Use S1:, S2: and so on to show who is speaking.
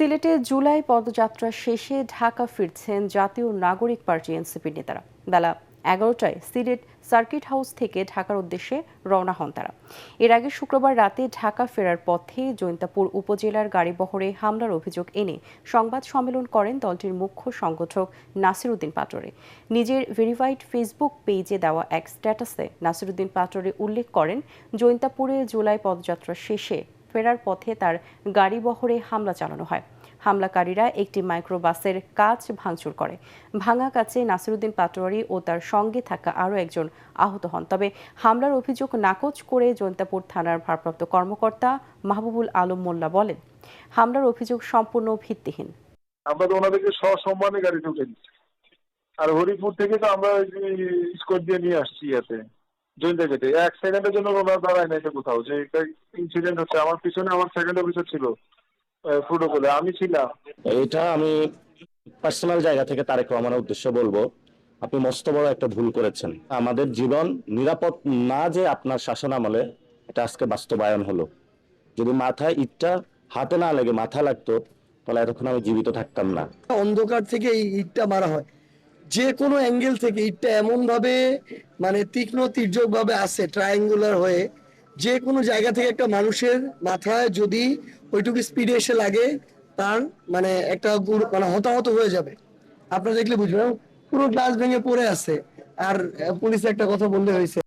S1: সিলেটে জুলাই পদযাত্রা শেষে ঢাকা ফিরছেন জাতীয় নাগরিক পার্টি এনসিপির নেতারা। বেলা 11টায় সিলেট সার্কিট হাউস থেকে ঢাকার উদ্দেশ্যে রওনা হন তারা। এর আগে শুক্রবার রাতে ঢাকা ফেরার পথে জৈন্তাপুর উপজেলার গাড়িবহরে হামলার অভিযোগ এনে সংবাদ সম্মেলন করেন দলটির মুখ্য সংগঠক নাসিরউদ্দিন পাটোয়ারি। নিজের ভেরিফাইড ফেসবুক পেজে দেওয়া এক স্ট্যাটাসে নাসিরউদ্দিন পাটোয়ারি উল্লেখ করেন, জৈন্তাপুরে জুলাই পদযাত্রা শেষে ফেরার পথে তার গাড়িবহরে হামলা চালানো হয়। হামলাকারীরা একটি মাইক্রোবাসের কাঁচ ভাঙচুর করে। ভাঙা কাঁচে নাসিরউদ্দিন পাটোয়ারি ও তার সঙ্গে থাকা আরও একজন আহত হন। তবে হামলার অভিযোগ নাকচ করে জৈন্তাপুর থানার ভারপ্রাপ্ত কর্মকর্তা মাহবুবুল আলম মোল্লা বলেন, হামলার অভিযোগ সম্পূর্ণ ভিত্তিহীন।
S2: আমরা তো ওনাদেরকে সসম্মানে গাড়ি ঢুকে দিচ্ছি। আর হরিপুর থেকে তো আমরা স্কোর দিয়ে নিয়ে আসছি ইয়াতে জৈন্তা গেটে। এক সেকেন্ডের জন্য ওনারা দাঁড়ায় না এটা কোথাও, যে ইনসিডেন্ট হচ্ছে। আমার পিছনে আমার সেকেন্ড অফিসার ছিল প্রোটোকলে, আমি ছিলাম।
S3: এটা আমি পার্সোনাল জায়গা থেকে তারেক রহমানের উদ্দেশ্যে বলবো, আপনি মস্ত বড় একটা ভুল করেছেন। আমাদের জীবন নিরাপদ না যে আপনার শাসনামলে, এটা আজকে বাস্তবায়ন হলো। যদি মাথায় ইটটা হাতে না লেগে মাথা লাগতো, তাহলে এতক্ষণ আমি জীবিত থাকতাম না।
S4: অন্ধকার থেকে এই ইটটা মারা হয়, যে কোনো অ্যাঙ্গেল থেকে ইটটা এমন ভাবে মানে তীক্ষ্ণ তির্যক ভাবে আসে, ট্রায়াঙ্গুলার হয়ে যে কোনো জায়গা থেকে একটা মানুষের মাথায় যদি ওইটুকু স্পিডে এসে লাগে, তার মানে একটা মানে হতাহত হয়ে যাবে। আপনারা দেখলে বুঝবেন পুরো গ্লাস ভেঙে পড়ে আছে। আর পুলিশ একটা কথা বললে হয়েছে।